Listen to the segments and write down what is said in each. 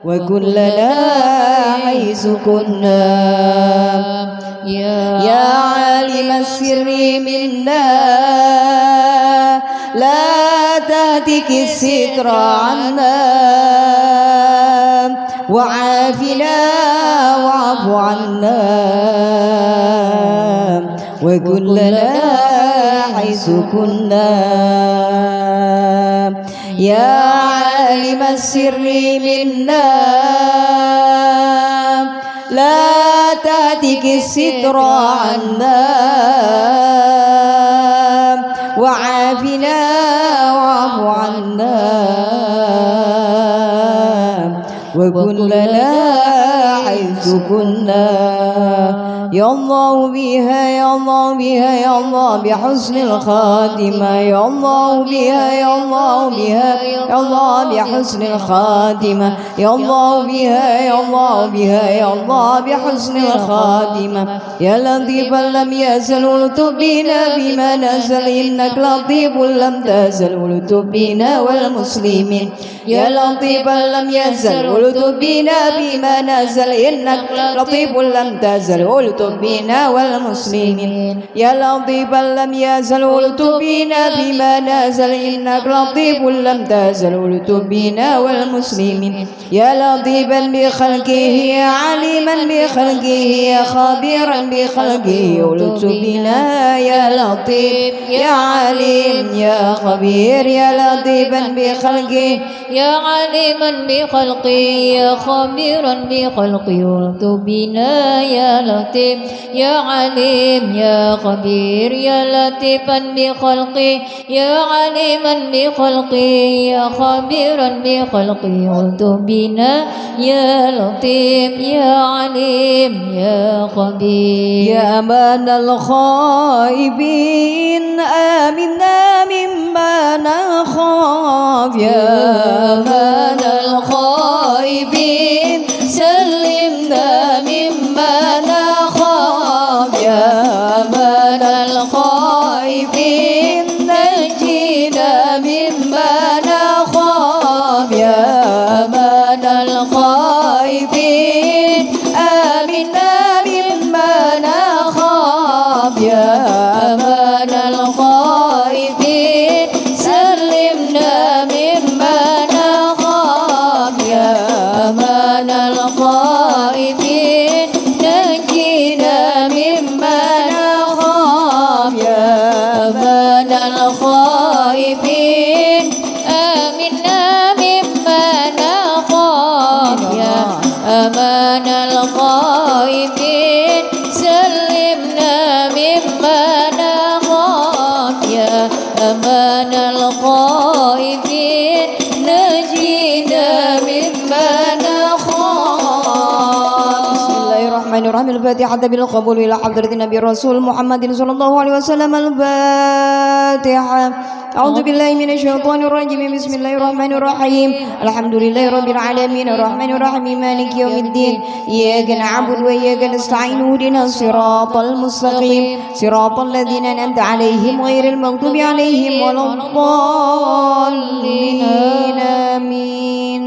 وكلنا حيث كنا يا عالم السر منا لا تهتك الستر عنا وعافنا واعف عنا وكلنا حيث كنا يا عالم السر منا لا تهتك الستر عنا وعافنا واعف عنا وكلنا حيث كنا يا الله بها يا الله بها يا الله بحسن الخاتمة يا الله بها يا الله بها يا الله بحسن الخاتمة يا الله بها يا الله بها يا الله بحسن الخاتمة يا لطيفا لم يزل ولطف بنا بما نزل إنك لطيف لم تزل ولطف بنا والمسلمين يا لطيفا لم يزل ولطف بنا بما نزل إنك لطيف لم تزل ولطف بنا والمسلمين يا لطيفا لم يزل ولطف بنا بما نزل إنك لطيف لم تزل ولطف بنا والمسلمين يا لطيفا بخلقه عليما بخلقه خبيرا بخلقه ولطف بنا يا لطيف يا عليم يا خبير يا لطيفا بخلقه يا عليما بخلقه يا خبيرا بخلقه ولطف بنا يا لطيف يا عليم يا خبير يا لطيفا بخلقه يا عليما بخلقه يا خبيرا بخلقه ولطف بنا يا لطيف يا عليم يا خبير يا أمان الخائبين آمنا مما نخاف يا أمان الخائبين سلمنا مما نخاف يا أمان الخائبين نجينا مما نخاف يا أمان الخائبين آمنا مما نخاف يا أمان الخائبين سلمنا مما نخاف يا أمان الخائبين نجينا مما نخاف يا أمان الخائبين آمنا مما نخاف يا أمان الخائبين سلمنا مما نخاف يا أمان الخائبين نجينا مما نخاف. بسم الله الرحمن الرحيم الفاتحة بالقبول إلى حضرة النبي الرسول محمد صلى الله عليه وسلم الفاتحة أعوذ بالله من الشيطان الرجيم بسم الله الرحمن الرحيم الحمد لله رب العالمين الرحمن الرحيم مالك يوم الدين إياك نعبد وإياك نستعين اهدنا الصراط المستقيم صراط الذين أنعمت عليهم غير المغضوب عليهم ولا الضالين آمين.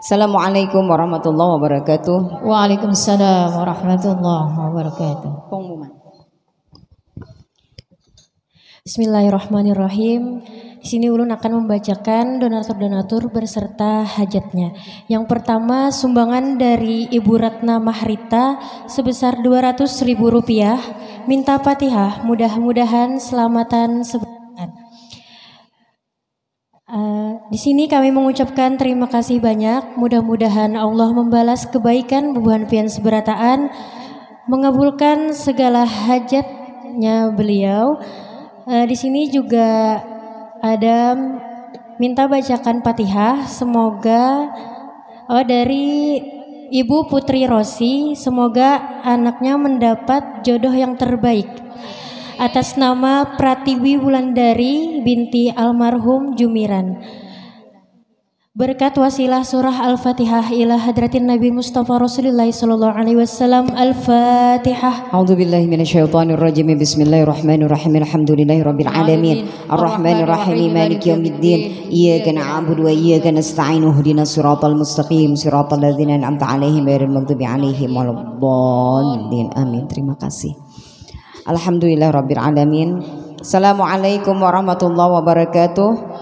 Assalamualaikum warahmatullahi wabarakatuh. Waalaikumsalam warahmatullahi wabarakatuh. Pengumuman. Bismillahirrahmanirrahim. Di sini Ulun akan membacakan donatur-donatur berserta hajatnya. Yang pertama, sumbangan dari Ibu Ratna Mahrita sebesar Rp200.000. Minta Fatihah, mudah-mudahan selamatan sebentar. Di sini kami mengucapkan terima kasih banyak. Mudah-mudahan Allah membalas kebaikan bebuhan pian seberataan, mengabulkan segala hajatnya beliau. Di sini juga ada minta bacakan Fatihah, semoga dari Ibu Putri Rosi, semoga anaknya mendapat jodoh yang terbaik. Atas nama Pratiwi Wulandari binti almarhum Jumiran. Berkat wasilah surah Al-Fatihah ila hadratin Nabi Mustafa Rasulullah sallallahu alaihi wasallam. Al-Fatihah. A'udzu billahi minasyaitonir rajim. Bismillahirrahmanirrahim. Alhamdulillahirabbil alamin. Arrahmanir rahim. Maliki yaumiddin. Iyyaka na'budu wa iyyaka nasta'in. Ihdinas siratal mustaqim. Siratal ladzina an'amta 'alaihim ghairil maghdubi 'alaihim waladdallin. Amin. Terima kasih. Alhamdulillahirabbil alamin. Assalamualaikum warahmatullahi wabarakatuh.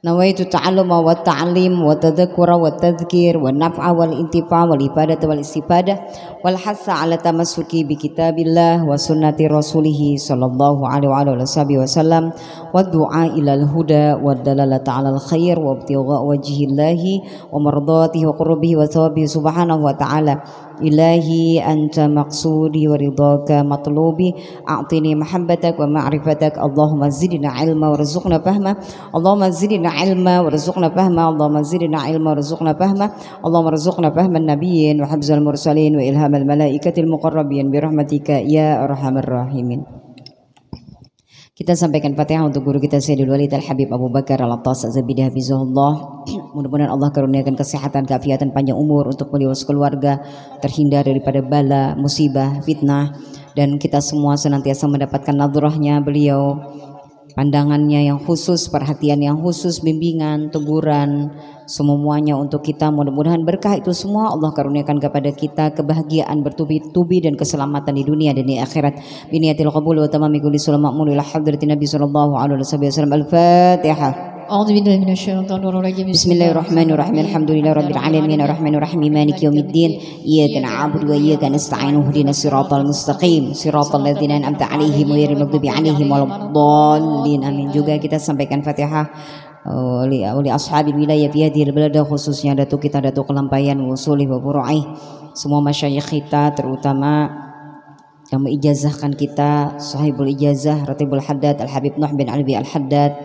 Nawaitu ta'alluma wa ta'lim wa tadhakkura wa tadhkir wa naf'a wal intifa' wal ibadah wal istifadah wal hassa ala tamassuki bi kitabillah wa sunnati rasulih sallallahu alaihi wa sallam wa du'a ilal huda wa dalalata 'alal khair wa ibtigha wajhillahi wa mardatihi wa qurbihi wa thawabihi subhanahu wa ta'ala. Ilahi anta maqsudi wa ridhaka matlubi a'tini mahabbatak wa ma'rifatak. Allahumma zidna ilma warzuqna fahma. Allahumma zidna ilma warzuqna fahma. Allahumma zidna ilma warzuqna fahma. Allahumma warzuqna fahman nabiyyin wa hifzal mursalin wa ilhamal malaikatil muqarrabin bi rahmatika ya arhamar rahimin. Kita sampaikan Fatihah untuk guru kita Sayyidul Walid Al-Habib Abu Bakar Al-Attas Az-Zabidi hafizahullah. Mudah-mudahan Allah karuniakan kesehatan, keafiatan, panjang umur untuk beliau sekeluarga, terhindar daripada bala, musibah, fitnah, dan kita semua senantiasa mendapatkan nadrahnya beliau, pandangannya yang khusus, perhatian yang khusus, bimbingan, teguran, semuanya untuk kita. Mudah-mudahan berkah itu semua Allah karuniakan kepada kita kebahagiaan bertubi-tubi dan keselamatan di dunia dan di akhirat. Biniyatil qabul wa tamami kulli sulam ma'mul ila hadratin Nabi sallallahu alaihi wasallam. Al-Fatihah. A'udzu billahi minasyaitonir rajim. Bismillahirrahmanirrahim. Alhamdulillahirabbil alamin arrahmanir rahim maliki yaumiddin. Iyyaka na'budu wa iyyaka nasta'in. Ihdinas siratal mustaqim. Siratal ladzina an'amta 'alaihim ghairil maghdubi 'alaihim waladdallin. Amin. Juga kita sampaikan Fatihah oleh ashabil wilayah fi hadhil balada, khususnya datuk kita Datuk Kelampayan Usuli wa Furu'ih, semua masyayikh kita terutama yang mengijazahkan kita, sahibul ijazah Ratibul Haddad Al-Habib Nuh bin Alwi Al-Haddad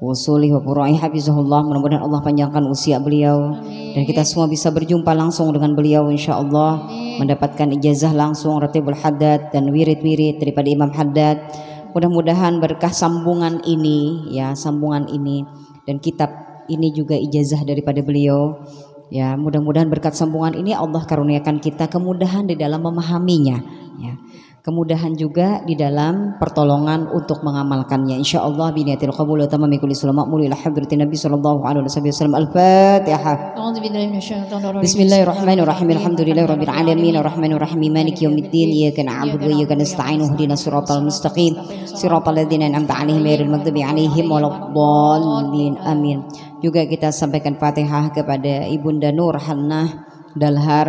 Usuli wa Furu'ih hafizahullah. Mudah-mudahan Allah panjangkan usia beliau dan kita semua bisa berjumpa langsung dengan beliau insyaallah, mendapatkan ijazah langsung Ratibul Haddad dan wirid-wirid daripada Imam Haddad. Mudah-mudahan berkah sambungan ini ya, sambungan ini dan kitab ini juga ijazah daripada beliau ya. Mudah-mudahan berkat sambungan ini Allah karuniakan kita kemudahan di dalam memahaminya ya, kemudahan juga di dalam pertolongan untuk mengamalkannya insyaallah. Biniyatil qabul wa tamami kulli sulam ma'mul ila hadratin Nabi sallallahu alaihi wasallam. Al-Fatihah. A'udzu billahi minasyaitonir rajim. Bismillahirrahmanirrahim. Alhamdulillahirabbil alamin arrahmanir rahim maliki yaumiddin. Iyyaka na'budu wa iyyaka nasta'in. Ihdinas siratal mustaqim. Siratal ladzina an'amta 'alaihim ghairil maghdubi 'alaihim waladdallin. Amin. Juga kita sampaikan Fatihah kepada Ibunda Nur Hannah Dalhar,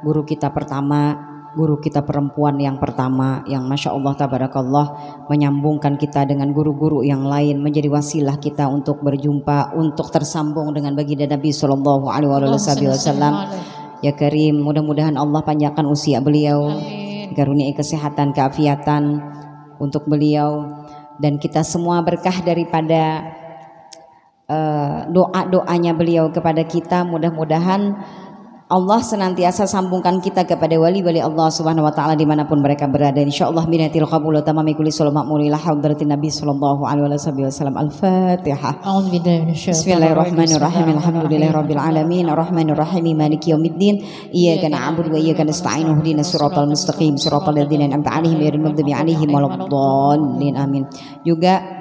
guru kita pertama, guru kita perempuan yang pertama, yang Masya Allah tabarakallah menyambungkan kita dengan guru-guru yang lain, menjadi wasilah kita untuk berjumpa, untuk tersambung dengan baginda Nabi sallallahu alaihi wasallam. Ya Karim, mudah-mudahan Allah panjangkan usia beliau, karuniai kesehatan, keafiatan untuk beliau, dan kita semua berkah daripada doa-doanya beliau kepada kita. Mudah-mudahan Allah senantiasa sambungkan kita kepada wali-wali Allah Subhanahu wa taala dimanapun mereka berada insyaallah. Binatil qabul wa tamami kulli sulam ma'mul ila hadratin Nabi sallallahu alaihi wasallam. Al-Fatihah. A'udzu billahi minasyaitonir rajim. Bismillahirrahmanirrahim. Alhamdulillahirabbil alamin arrahmanir rahim maliki yaumiddin. Iyyaka na'budu wa iyyaka nasta'in. Ihdinas siratal mustaqim. Siratal ladzina an'amta 'alaihim ghairil maghdubi 'alaihim waladdallin. Amin. Juga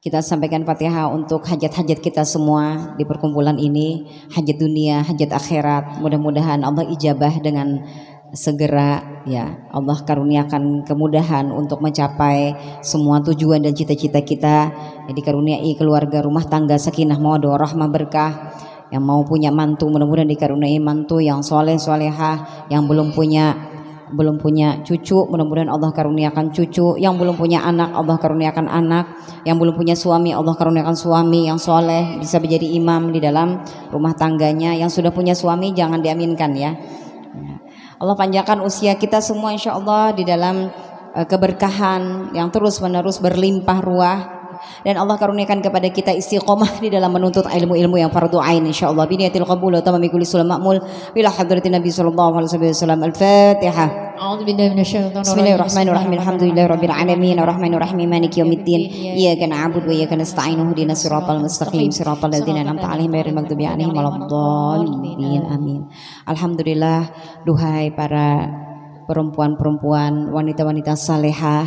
kita sampaikan Fatihah untuk hajat-hajat kita semua di perkumpulan ini, hajat dunia, hajat akhirat. Mudah-mudahan Allah ijabah dengan segera ya. Allah karuniakan kemudahan untuk mencapai semua tujuan dan cita-cita kita. Jadi karuniai keluarga, rumah tangga sakinah mawaddah rahmah berkah. Yang mau punya mantu mudah-mudahan dikaruniai mantu yang soleh solehah. Yang belum punya cucu, mudah-mudahan Allah karuniakan cucu. Yang belum punya anak, Allah karuniakan anak. Yang belum punya suami, Allah karuniakan suami yang soleh, bisa menjadi imam di dalam rumah tangganya. Yang sudah punya suami jangan diaminkan ya. Allah panjangkan usia kita semua insya Allah di dalam keberkahan yang terus menerus berlimpah ruah dan Allah karuniakan kepada kita istiqomah di dalam menuntut ilmu-ilmu yang fardu ain insyaallah biniyatil qabul wa tamami kulli sulam ma'mul ila hadratin nabi sallallahu alaihi wasallam. Al-Fatihah. أعوذ بالله من الشيطان الرجيم. بسم الله الرحمن الرحيم الحمد لله رب العالمين الرحمن الرحيم مالك يوم الدين إياك نعبد وإياك نستعين اهدنا الصراط المستقيم صراط الذين أنعمت عليهم غير المغضوب عليهم ولا الضالين آمين. Alhamdulillah, duhai para perempuan-perempuan, wanita-wanita salehah,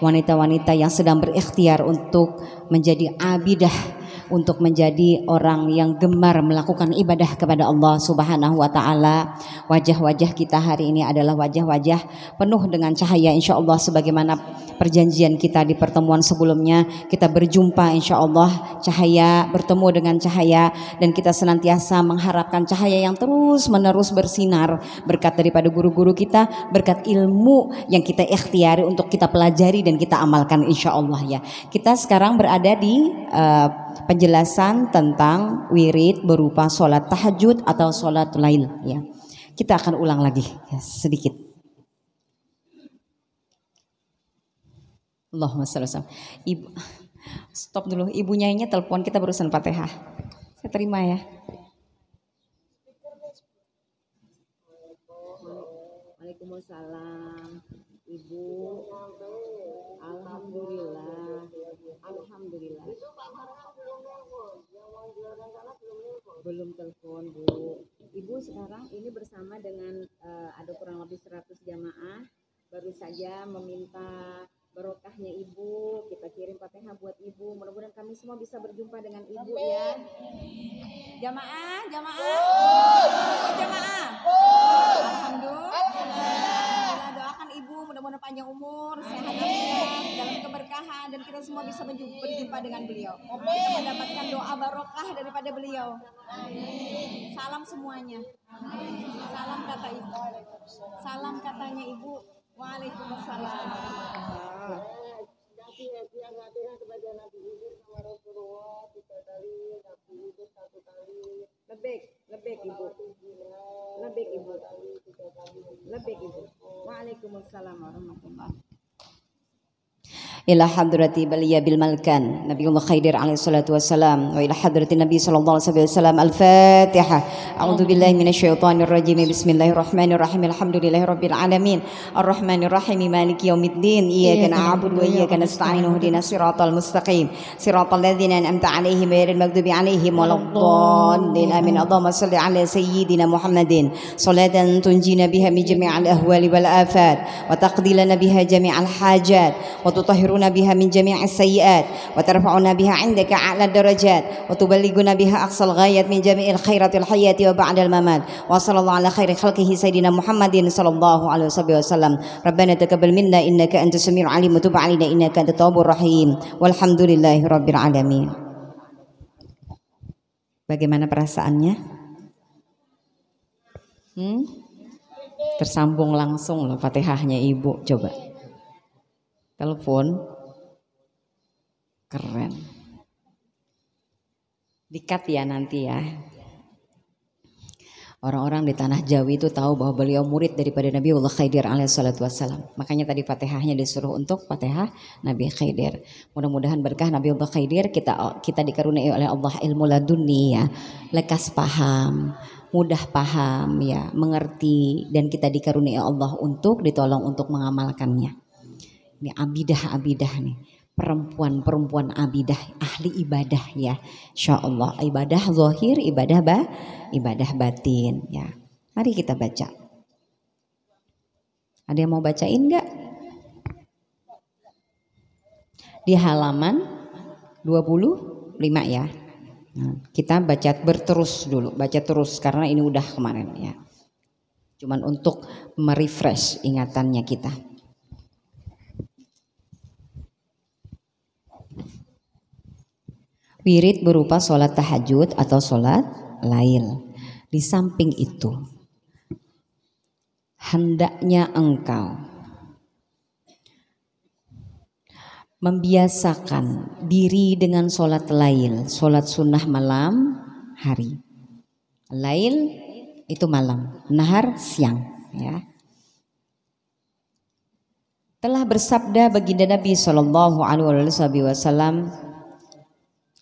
wanita-wanita yang sedang berikhtiar untuk menjadi abidah, untuk menjadi orang yang gemar melakukan ibadah kepada Allah Subhanahu wa taala. Wajah-wajah kita hari ini adalah wajah-wajah penuh dengan cahaya insyaallah, sebagaimana perjanjian kita di pertemuan sebelumnya. Kita berjumpa insyaallah, cahaya bertemu dengan cahaya, dan kita senantiasa mengharapkan cahaya yang terus-menerus bersinar berkat daripada guru-guru kita, berkat ilmu yang kita ikhtiari untuk kita pelajari dan kita amalkan insyaallah ya. Kita sekarang berada di penjelasan tentang wirid berupa sholat tahajud atau sholat lail ya. Kita akan ulang lagi ya, sedikit. Allahumma shalli ala Ibu. Stop dulu, ibunya ini telepon, kita barusan Fatihah. Saya terima ya. Waalaikumsalam. Ibu. Alhamdulillah. Alhamdulillah. Belum telepon Bu. Ibu sekarang ini bersama dengan ada kurang lebih 100 jamaah baru saja meminta barokahnya Ibu. Kita kirim Fatihah buat Ibu. Mudah-mudahan kami semua bisa berjumpa dengan Ibu ya. Jamaah, jamaah. Jamaah. Alhamdulillah, doakan Ibu mudah-mudahan panjang umur, sehat walafiat, dalam keberkahan, dan kita semua bisa berjumpa dengan beliau. Kita mendapatkan doa barokah daripada beliau. Salam semuanya. Salam kata Ibu. Salam katanya Ibu. Waalaikumsalam. Lebih Ibu. Lebih Ibu. Lebih Ibu. Waalaikumsalam warahmatullahi. Ila hadrati baliya bil malkan Nabiullah Khidir alaihi salatu wassalam wa ila hadrati Nabi sallallahu alaihi wasallam. Al-Fatihah. A'udzu billahi minasyaitonir rajim. Bismillahirrahmanirrahim. Alhamdulillahi rabbil alamin. Arrahmanir rahim. Maliki yaumiddin. Iyyaka na'budu wa iyyaka nasta'in. Ihdinas siratal mustaqim. Siratal ladzina an'amta 'alaihim ghairil maghdubi 'alaihim waladdallin. Amin. Allahumma shalli 'ala sayyidina Muhammadin salatan tunjina biha min jami'il ahwali wal afat wa taqdi lana biha jami'al hajat wa tutahhiruna biha min jami'is sayyi'at wa tarfa'una biha 'indaka a'la darajat wa tuballighuna biha aqsal ghayat min jami'il khairatil hayati wa ba'dal mamat wa sallallahu ala khairi khalqihi sayyidina Muhammadin sallallahu alaihi wasallam. Rabbana taqabbal minna innaka antas samiul alim wa tub 'alaina innaka antat tawwabur rahim. Walhamdulillahi rabbil alamin. Bagaimana perasaannya? Tersambung langsung loh Fatihahnya Ibu, coba. Telepon. Keren. Dikat ya nanti ya. Orang-orang di tanah Jawi itu tahu bahwa beliau murid daripada Nabiullah Khidir alaihi salatu wassalam. Makanya tadi Fatihahnya disuruh untuk Fatihah Nabi Khidir. Mudah-mudahan berkah Nabiullah Khidir kita dikaruniai oleh Allah ilmu laduni ya. Lekas paham, mudah paham ya, mengerti, dan kita dikaruniai Allah untuk ditolong untuk mengamalkannya. Ini abidah-abidah nih. Perempuan-perempuan abidah, ahli ibadah ya, insyaallah. Ibadah zahir, ibadah batin ya. Mari kita baca. Ada yang mau bacain nggak? Di halaman 25 ya. Nah, kita baca berterus dulu, baca terus karena ini udah kemarin ya. Cuman untuk merefresh ingatannya kita. Wirid berupa sholat tahajud atau sholat lail. Di samping itu, hendaknya engkau membiasakan diri dengan sholat lail, sholat sunnah malam hari. Lail itu malam, nahar siang ya. Telah bersabda baginda Nabi sallallahu alaihi wasallam,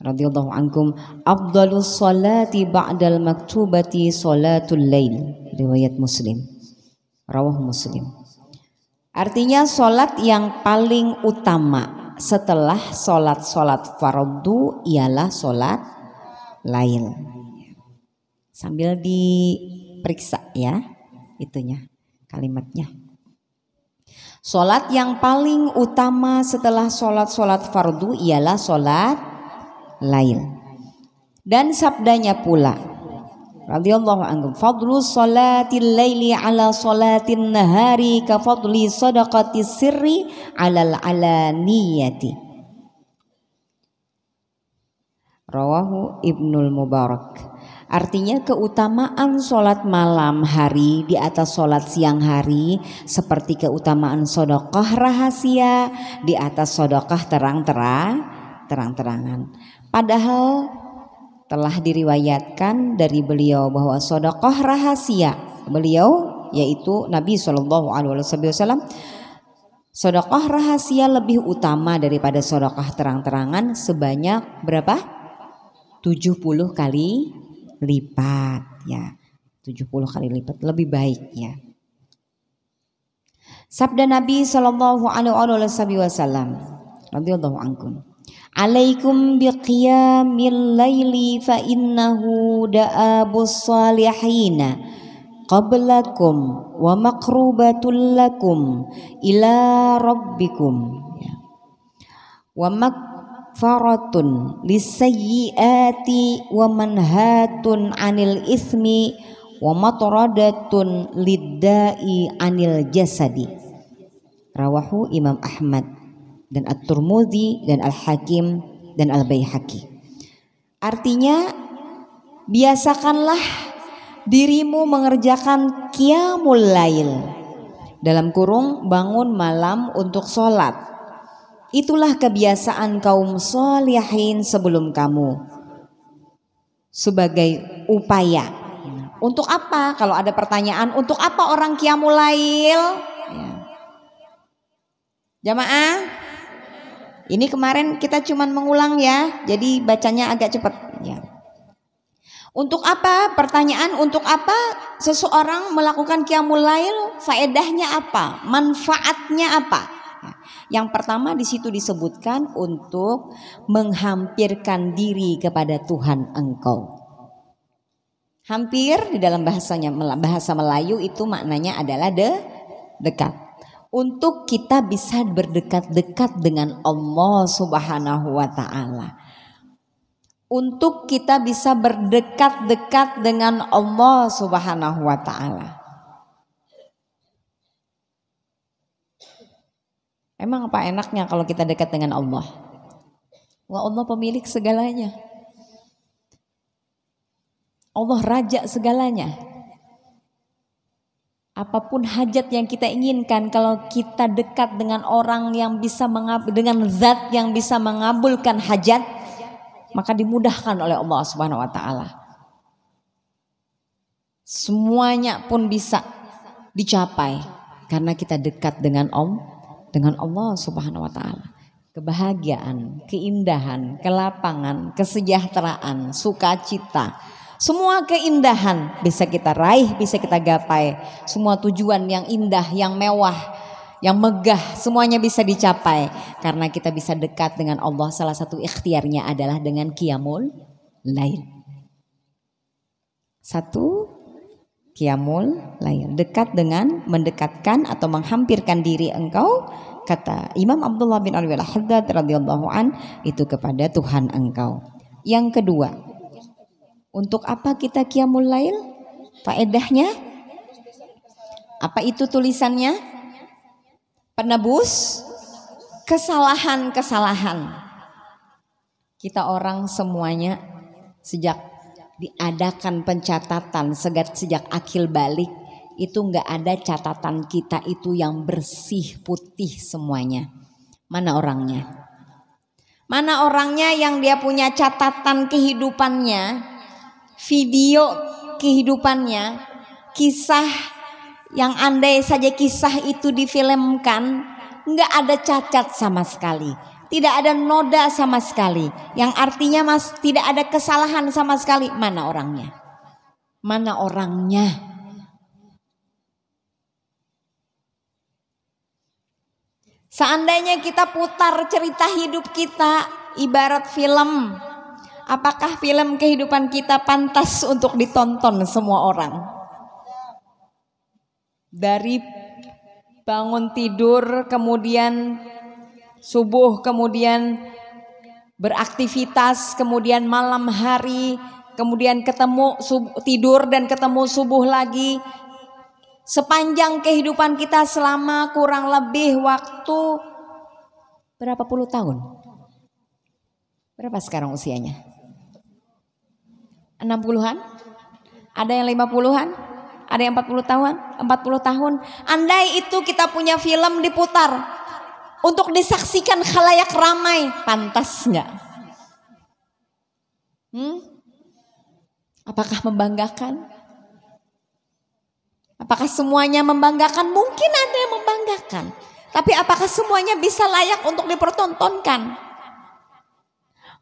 radhiyallahu ankum, afdhalus salati ba'dal maktubati salatul lail. Riwayat Muslim. Rawah Muslim. Artinya solat yang paling utama setelah solat fardu ialah solat lail. Sambil diperiksa ya itunya kalimatnya. Solat yang paling utama setelah solat fardu ialah solat lail. Dan sabdanya pula radhiyallahu anhu, fadlu salatil laili ala salatin nahari ka fadli sadaqati sirri alal alaniyati. Rawahu Ibnul Mubarak. Artinya keutamaan sholat malam hari di atas sholat siang hari seperti keutamaan sedekah rahasia di atas sedekah terang-terangan. Padahal telah diriwayatkan dari beliau bahwa sedekah rahasia beliau yaitu Nabi SAW, sedekah rahasia lebih utama daripada sedekah terang-terangan sebanyak berapa? 70 kali lipat ya, 70 kali lipat lebih baik ya. Sabda Nabi sallallahu alaihi wasallam radhiyallahu ankum, alaikum biqiyamil laili fa innahu da'abus salihina qablakum wa maqrubatul lakum ila rabbikum wa faratun lisayyiati wa manhatun anil ismi wa matradatun liddai anil jasadi. Rawahu Imam Ahmad dan At-Tirmidzi dan Al-Hakim dan Al-Baihaqi. Artinya biasakanlah dirimu mengerjakan qiyamul lail, dalam kurung bangun malam untuk sholat. Itulah kebiasaan kaum sholihin sebelum kamu sebagai upaya. Untuk apa? Kalau ada pertanyaan, untuk apa orang qiyamul lail? Ya. Jamaah, ini kemarin kita cuman mengulang ya, jadi bacanya agak cepat. Ya. Untuk apa? Pertanyaan, untuk apa seseorang melakukan qiyamul lail? Faedahnya apa? Manfaatnya apa? Yang pertama di situ disebutkan untuk menghampirkan diri kepada Tuhan engkau. Hampir di dalam bahasa Melayu itu maknanya adalah dekat. Untuk kita bisa berdekat-dekat dengan Allah Subhanahu wa taala. Untuk kita bisa berdekat-dekat dengan Allah Subhanahu wa taala. Emang apa enaknya kalau kita dekat dengan Allah? Wah, Allah pemilik segalanya. Allah raja segalanya. Apapun hajat yang kita inginkan, kalau kita dekat dengan orang yang bisa dengan zat yang bisa mengabulkan hajat, maka dimudahkan oleh Allah Subhanahu wa taala. Semuanya pun bisa dicapai karena kita dekat dengan Allah Subhanahu wa taala. Kebahagiaan, keindahan, kelapangan, kesejahteraan, sukacita, semua keindahan bisa kita raih, bisa kita gapai. Semua tujuan yang indah, yang mewah, yang megah, semuanya bisa dicapai karena kita bisa dekat dengan Allah. Salah satu ikhtiarnya adalah dengan qiyamul lail. Satu, qiyamul lail, dekat dengan mendekatkan atau menghampirkan diri engkau, kata Imam Abdullah bin Alwi al-Haddad radhiyallahu an, itu kepada Tuhan engkau. Yang kedua, untuk apa kita qiyamul lail? Faedahnya apa itu tulisannya? Penebus kesalahan-kesalahan. Kita orang semuanya sejak diadakan pencatatan sejak akil balik itu nggak ada catatan kita itu yang bersih putih semuanya. Mana orangnya? Mana orangnya yang dia punya catatan kehidupannya, video kehidupannya, kisah yang andai saja kisah itu difilmkan nggak ada cacat sama sekali. tidak ada noda sama sekali. Yang artinya Mas tidak ada kesalahan sama sekali. Mana orangnya? Mana orangnya? Seandainya kita putar cerita hidup kita ibarat film, apakah film kehidupan kita pantas untuk ditonton semua orang? Dari bangun tidur, kemudian subuh, kemudian beraktivitas, kemudian malam hari, kemudian ketemu tidur dan ketemu subuh lagi. Sepanjang kehidupan kita selama kurang lebih waktu berapa puluh tahun? Berapa sekarang usianya? 60-an? Ada yang 50-an? Ada yang 40 tahun? 40 tahun. Andai itu kita punya film diputar untuk disaksikan khalayak ramai, pantas nggak? Apakah membanggakan? Apakah semuanya membanggakan? Mungkin ada yang membanggakan. Tapi apakah semuanya bisa layak untuk dipertontonkan?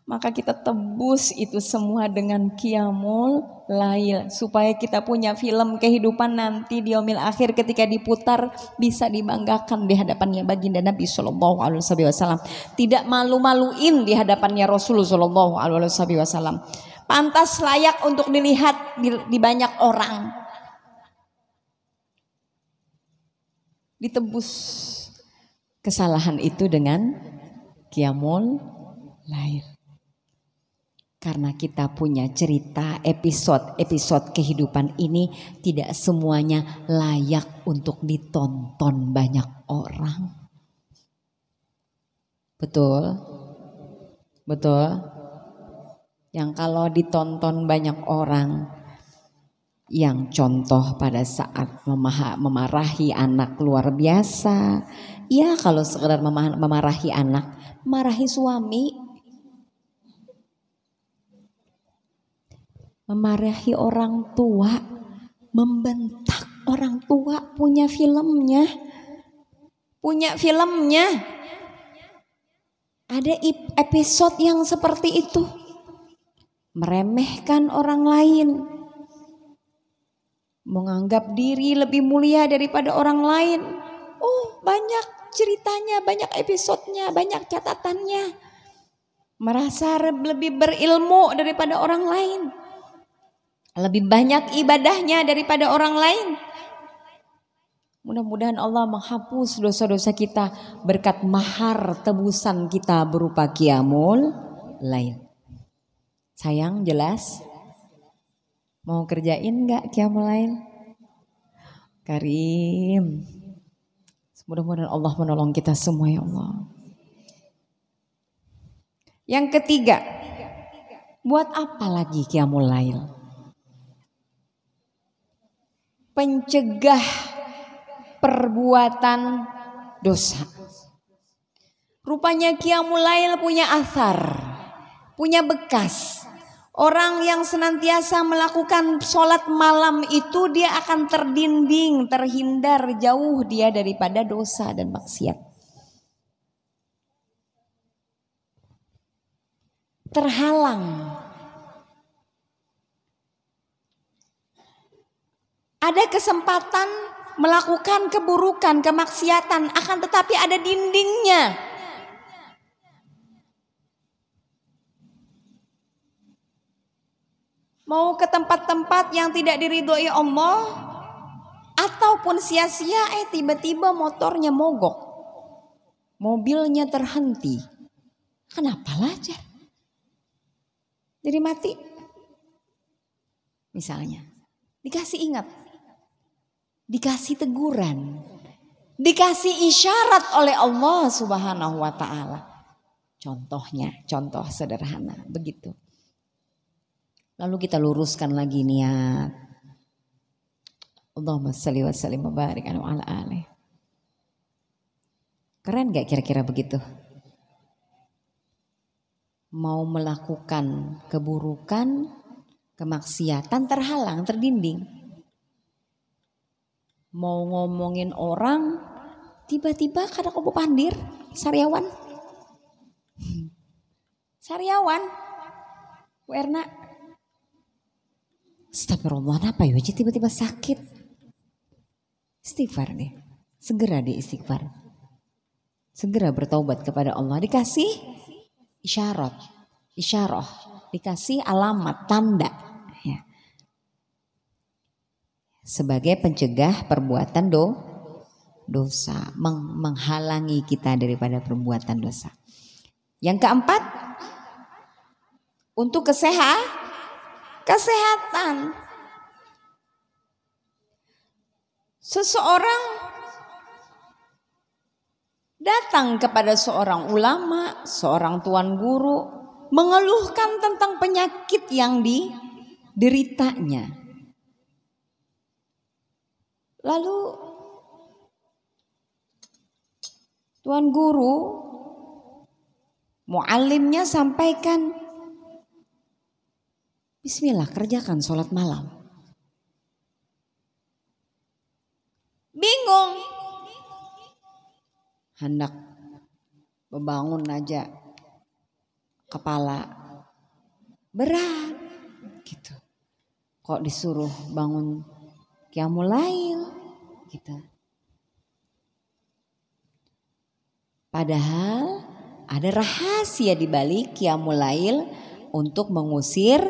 Maka kita tebus itu semua dengan qiyamul lail. Supaya kita punya film kehidupan nanti di yaumil akhir ketika diputar bisa dibanggakan di hadapannya baginda Nabi SAW. Tidak malu-maluin di hadapannya Rasulullah SAW. Pantas layak untuk dilihat di banyak orang. Ditebus kesalahan itu dengan qiyamul lail. Karena kita punya cerita episode kehidupan ini tidak semuanya layak untuk ditonton banyak orang. Betul? Betul? Yang kalau ditonton banyak orang, yang contoh pada saat memarahi anak luar biasa. Ya kalau sekedar memarahi anak, memarahi suami, memarahi orang tua, membentak orang tua, punya filmnya. Ada episode yang seperti itu. Meremehkan orang lain, menganggap diri lebih mulia daripada orang lain. Oh, banyak ceritanya, banyak episodenya, banyak catatannya. Merasa lebih berilmu daripada orang lain. Lebih banyak ibadahnya daripada orang lain. Mudah-mudahan Allah menghapus dosa-dosa kita berkat mahar tebusan kita berupa qiyamul lail. Sayang, jelas? Mau kerjain gak qiyamul lail? Karim. Mudah-mudahan Allah menolong kita semua ya Allah. Yang ketiga, buat apa lagi qiyamul lail? Pencegah perbuatan dosa. Rupanya qiyamul lail punya athar, punya bekas. Orang yang senantiasa melakukan sholat malam itu dia akan terdinding, terhindar jauh dia daripada dosa dan maksiat. Terhalang. Ada kesempatan melakukan keburukan, kemaksiatan, akan tetapi ada dindingnya. Mau ke tempat-tempat yang tidak diridhoi Allah, ataupun sia-sia tiba-tiba motornya mogok, mobilnya terhenti. Kenapa lajar? Jadi mati. Misalnya, dikasih ingat. Dikasih teguran, dikasih isyarat oleh Allah Subhanahu wa ta'ala. Contohnya, contoh sederhana begitu. Lalu kita luruskan lagi niat. Allahumma shalli wa sallim wa barik ala alihi. Keren gak kira-kira begitu? Mau melakukan keburukan, kemaksiatan terhalang, terdinding. Mau ngomongin orang, tiba-tiba kada kopo pandir, sariawan. Sariawan. Werna. Astagfirullah, apa ya? Tiba-tiba sakit. Istighfar nih. Segera istighfar. Segera bertaubat kepada Allah. Dikasih isyarah. Dikasih alamat, tanda. Ya. Sebagai pencegah perbuatan dosa. Menghalangi kita daripada perbuatan dosa. Yang keempat, untuk kesehatan. Seseorang datang kepada seorang ulama, seorang tuan guru, mengeluhkan tentang penyakit yang dideritanya. Lalu tuan guru, muallimnya sampaikan, bismillah, kerjakan sholat malam. Bingung. Hendak membangun aja kepala berat gitu. Kok disuruh bangun qiyamul lail gitu. Padahal ada rahasia di balik qiyamul lail untuk mengusir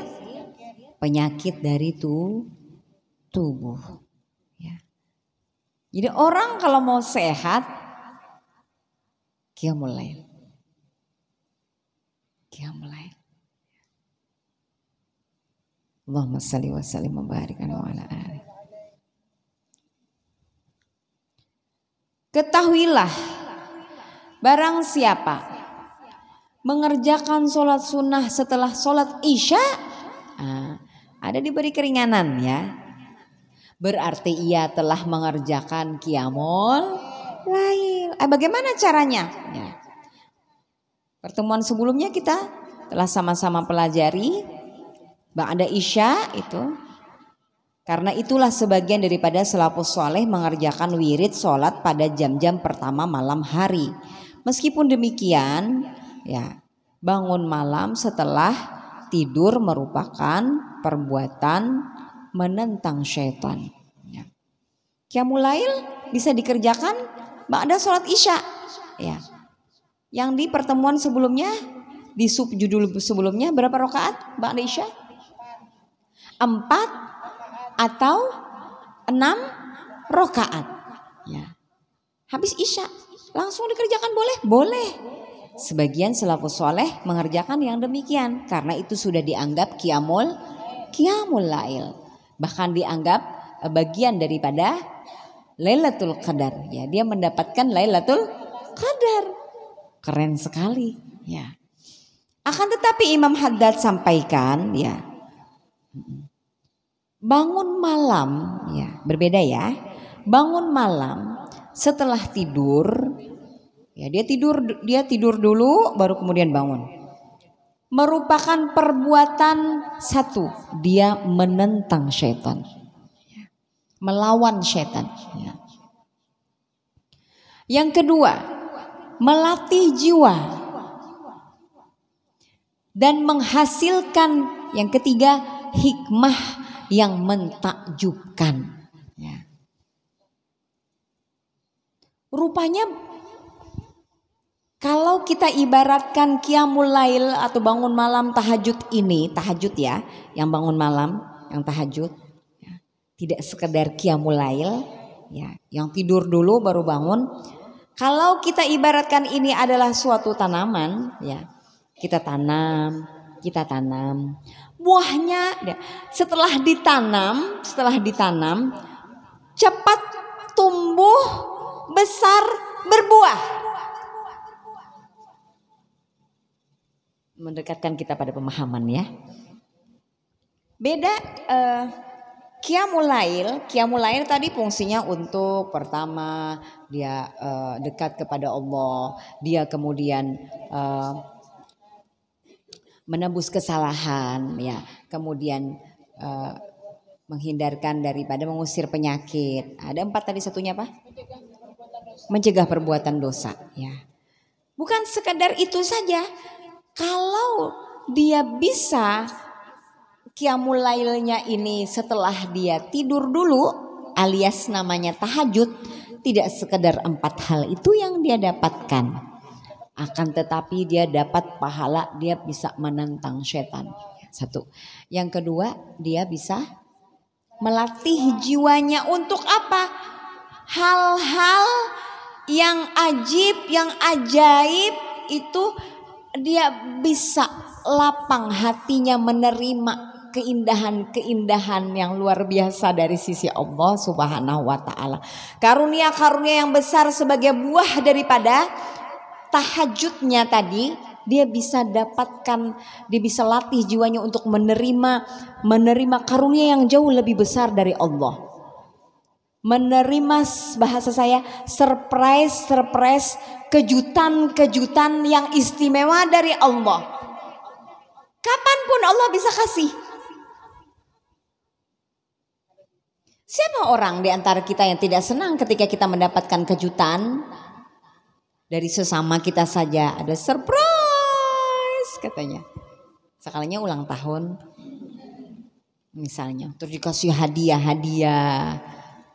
penyakit dari tubuh. Ya. Jadi orang kalau mau sehat, qiyamul lail. Allahumma salli wa sallim wa barik ala alihi. Ketahuilah, barang siapa mengerjakan sholat sunnah setelah sholat isya, ada diberi keringanan ya. Berarti ia telah mengerjakan qiyamul lail. Bagaimana caranya? Ya. Pertemuan sebelumnya kita telah sama-sama pelajari ba'da isya itu. Karena itulah sebagian daripada salafus saleh mengerjakan wirid sholat pada jam-jam pertama malam hari. Meskipun demikian, ya, bangun malam setelah tidur merupakan perbuatan menentang syaitan. Ya. Qiyamul lail bisa dikerjakan ba'da sholat isya. Ya. Yang di pertemuan sebelumnya, di subjudul sebelumnya berapa rakaat ba'da isya? 4 atau 6 rakaat. Ya. Habis isya langsung dikerjakan boleh? Boleh. Sebagian salafus saleh mengerjakan yang demikian karena itu sudah dianggap qiyamul lail. Bahkan dianggap bagian daripada Lailatul Qadar. Ya, dia mendapatkan Lailatul Qadar. Keren sekali, ya. Akan tetapi Imam Haddad sampaikan, ya, bangun malam, ya, berbeda ya. Bangun malam setelah tidur, ya, dia tidur dulu baru kemudian bangun. Merupakan perbuatan satu, dia menentang syaitan, melawan syaitan. Ya. Yang kedua, melatih jiwa dan menghasilkan, yang ketiga, hikmah yang mentakjubkan. Ya. Rupanya kalau kita ibaratkan qiyamul lail atau bangun malam tahajud ini, tahajud ya, yang bangun malam, yang tahajud, ya, tidak sekedar qiyamul lail, ya, yang tidur dulu baru bangun. Kalau kita ibaratkan ini adalah suatu tanaman, ya, kita tanam, buahnya setelah ditanam cepat tumbuh, besar, berbuah. Mendekatkan kita pada pemahaman ya. Beda qiyamul lail tadi fungsinya untuk pertama dia dekat kepada Allah, dia kemudian menebus kesalahan, ya, kemudian menghindarkan daripada mengusir penyakit. Ada 4 tadi, satunya apa? Mencegah perbuatan dosa. Ya, bukan sekadar itu saja. Kalau dia bisa qiyamul lailnya ini setelah dia tidur dulu, alias namanya tahajud, tidak sekedar 4 hal itu yang dia dapatkan, akan tetapi dia dapat pahala, dia bisa menantang setan. Satu. Yang kedua, dia bisa melatih jiwanya untuk apa? Hal-hal yang ajib, yang ajaib itu dia bisa lapang hatinya menerima keindahan-keindahan yang luar biasa dari sisi Allah Subhanahu wa taala. Karunia-karunia yang besar sebagai buah daripada tahajudnya tadi, dia bisa dapatkan, dia bisa latih jiwanya untuk menerima karunia yang jauh lebih besar dari Allah. Menerima, bahasa saya, surprise, kejutan yang istimewa dari Allah. Kapanpun Allah bisa kasih. Siapa orang di antara kita yang tidak senang ketika kita mendapatkan kejutan dari sesama kita saja? Ada surprise katanya. Sekalinya ulang tahun misalnya, terus dikasih hadiah,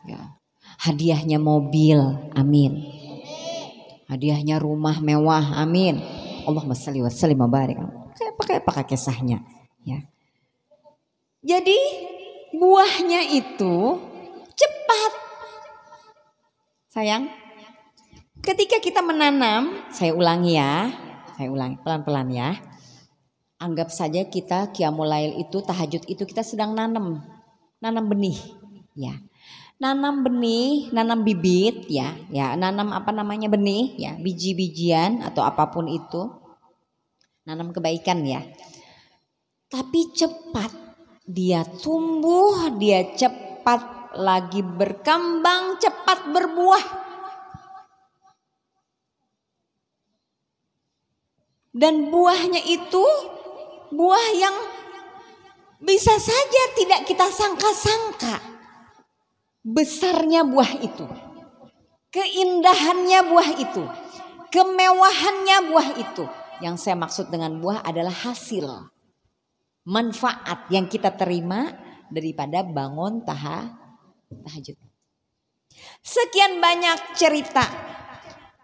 ya. Hadiahnya mobil, amin. Hadiahnya rumah mewah, amin. Allahumma shalli wa sallim wa barik. Pakai kisahnya, ya. Jadi buahnya itu cepat. Sayang, ketika kita menanam, saya ulangi pelan-pelan ya. Anggap saja kita qiyamul lail itu, tahajud itu kita sedang nanam benih, ya. Nanam benih, nanam bibit, ya, nanam apa namanya benih, ya, biji-bijian atau apapun itu, nanam kebaikan, ya. Tapi cepat dia tumbuh, dia cepat lagi berkembang, cepat berbuah. Dan buahnya itu buah yang bisa saja tidak kita sangka-sangka. Besarnya buah itu, keindahannya buah itu, kemewahannya buah itu. Yang saya maksud dengan buah adalah hasil, manfaat yang kita terima daripada bangun tahajud. Sekian banyak cerita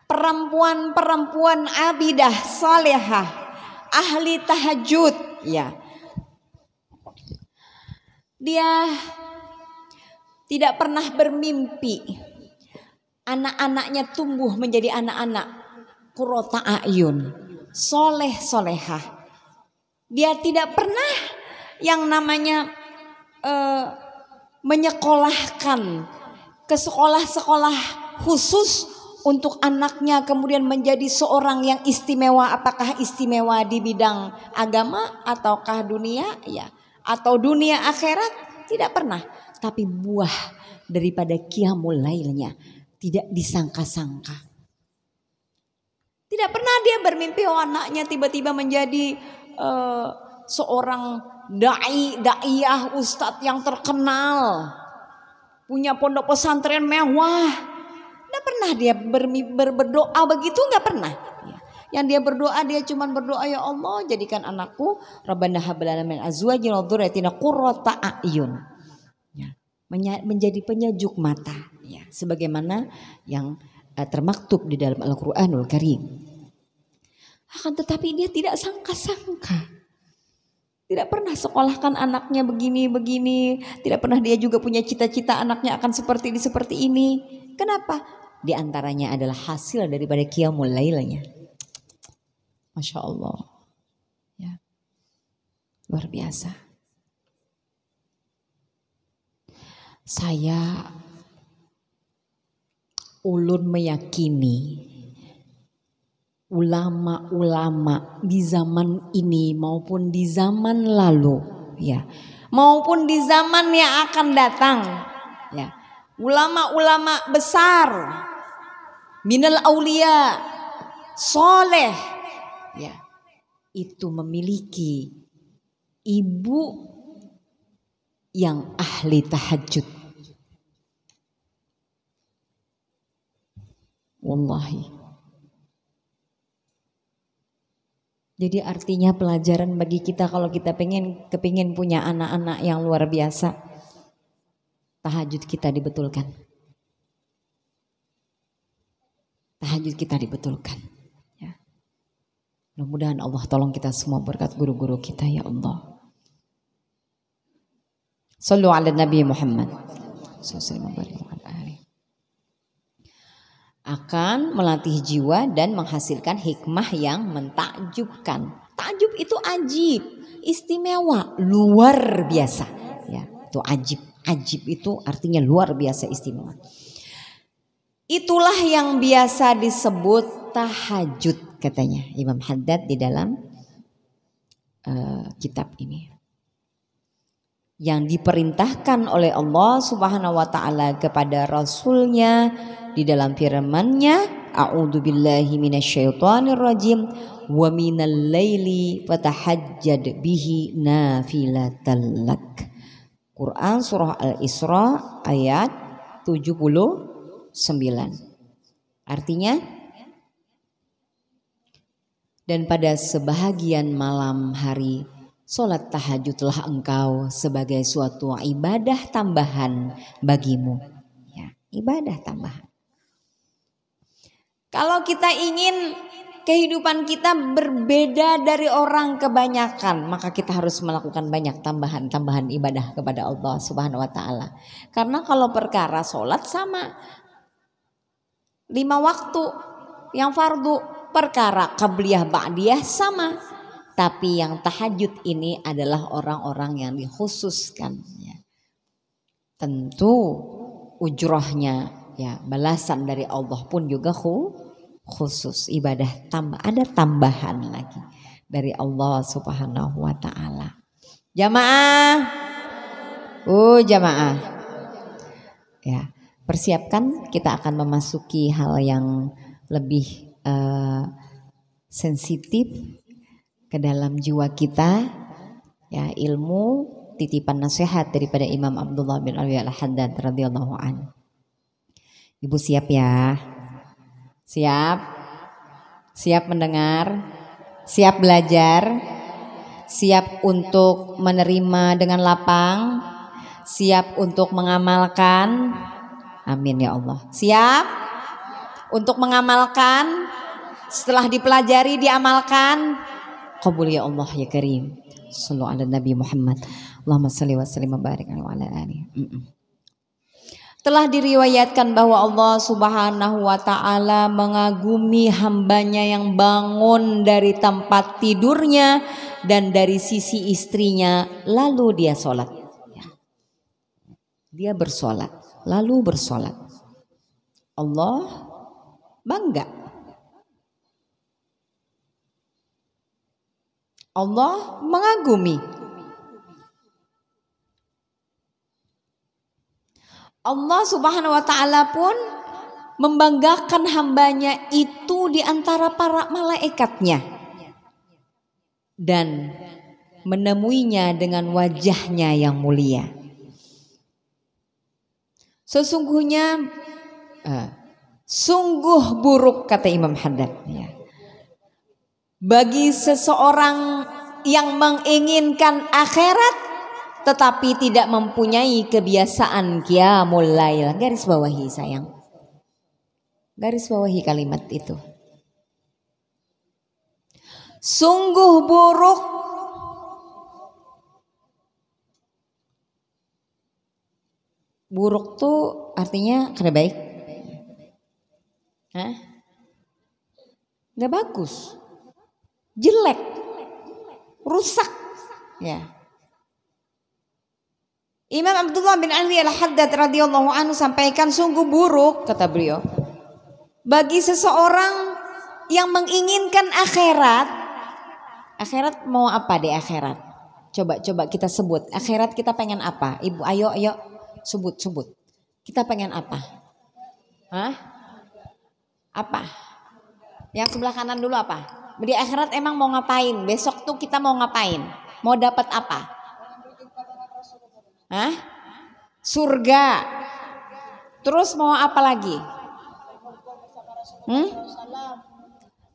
perempuan-perempuan abidah, salehah, ahli tahajud, ya. Dia tidak pernah bermimpi anak-anaknya tumbuh menjadi anak-anak qurrata a'yun, soleh-solehah. Dia tidak pernah yang namanya menyekolahkan ke sekolah-sekolah khusus untuk anaknya kemudian menjadi seorang yang istimewa. Apakah istimewa di bidang agama ataukah dunia, ya, atau dunia akhirat? Tidak pernah. Tapi buah daripada qiyamul lailnya tidak disangka-sangka. Tidak pernah dia bermimpi anaknya tiba-tiba menjadi seorang da'iyah, ustadz yang terkenal, punya pondok pesantren mewah. Tidak pernah dia berdoa begitu, nggak pernah. Yang dia berdoa, dia cuma berdoa, ya Allah jadikan anakku Rabbana hab lana min azwajina wa dzurriyyatina qurrata a'yun. Menjadi penyejuk mata, ya, sebagaimana yang termaktub di dalam Al-Qur'anul Karim. Akan tetapi dia tidak sangka-sangka, tidak pernah sekolahkan anaknya begini, tidak pernah dia juga punya cita-cita anaknya akan seperti ini. Kenapa? Di antaranya adalah hasil daripada qiyamul lailnya. Masya Allah, ya, luar biasa. Saya ulun meyakini ulama-ulama di zaman ini maupun di zaman lalu, ya, maupun di zaman yang akan datang, ya, ulama-ulama besar, minal aulia, soleh, ya, itu memiliki ibu yang ahli tahajud. Wallahi. Jadi artinya pelajaran bagi kita kalau kita kepingin punya anak-anak yang luar biasa, tahajud kita dibetulkan. Tahajud kita dibetulkan. Ya. Mudah-mudahan Allah tolong kita semua berkat guru-guru kita ya Allah. Sallu ala Nabi Muhammad. Akan melatih jiwa dan menghasilkan hikmah yang mentakjubkan. Takjub itu ajib, istimewa, luar biasa. Ya, itu ajib. Ajib itu artinya luar biasa, istimewa. Itulah yang biasa disebut tahajud, katanya Imam Haddad di dalam kitab ini. Yang diperintahkan oleh Allah Subhanahu wa taala kepada Rasulnya di dalam firman-Nya, a'udzubillahi minasyaitonir rajim wa minal laili fatahajjad bihi nafilatan lak. Quran surah Al-Isra ayat 79. Artinya, dan pada sebahagian malam hari sholat tahajudlah engkau sebagai suatu ibadah tambahan bagimu. Ya, ibadah tambahan. Kalau kita ingin kehidupan kita berbeda dari orang kebanyakan, maka kita harus melakukan banyak tambahan ibadah kepada Allah Subhanahu wa taala. Karena kalau perkara sholat sama 5 waktu yang fardu, perkara qabliyah ba'diyah sama. Tapi yang tahajud ini adalah orang-orang yang dikhususkan. Ya. Tentu ujrohnya, ya, balasan dari Allah pun juga khusus, ibadah ada tambahan lagi dari Allah Subhanahu wa taala. Jamaah. Jamaah. Ya, persiapkan kita akan memasuki hal yang lebih sensitif ke dalam jiwa kita, ya, ilmu titipan nasihat daripada Imam Abdullah bin Alwi Al-Haddad radhiyallahu an. Ibu siap ya? Siap mendengar, siap belajar, siap untuk menerima dengan lapang, siap untuk mengamalkan. Amin ya Allah. Siap untuk mengamalkan, setelah dipelajari diamalkan. Qabul ya Allah ya Karim. Sallu ala Nabi Muhammad. Allahumma salli wa sallim wa barik ala alihi. Telah diriwayatkan bahwa Allah Subhanahu wa taala mengagumi hambanya yang bangun dari tempat tidurnya dan dari sisi istrinya lalu dia sholat. Dia bersolat, lalu bersolat. Allah bangga. Allah mengagumi. Allah Subhanahu wa taala pun membanggakan hambanya itu di antara para malaikatnya dan menemuinya dengan wajahnya yang mulia. Sesungguhnya sungguh buruk, kata Imam Haddad, ya, bagi seseorang yang menginginkan akhirat tetapi tidak mempunyai kebiasaan qiyamul lail. Garis bawahi sayang. Garis bawahi kalimat itu. Sungguh buruk buruk tuh artinya kada baik. Hah? Gak bagus. Jelek, rusak, ya. Imam Abdullah bin Alwi Al-Haddad radhiyallahu anhu sampaikan, sungguh buruk, kata beliau, bagi seseorang yang menginginkan akhirat. Akhirat mau apa di akhirat? Coba kita sebut. Akhirat kita pengen apa? Ibu, ayo sebut. Kita pengen apa? Hah? Apa? Yang sebelah kanan dulu apa? Di akhirat emang mau ngapain? Besok tuh kita mau ngapain? Mau dapat apa? Hah? Surga. Terus mau apa lagi?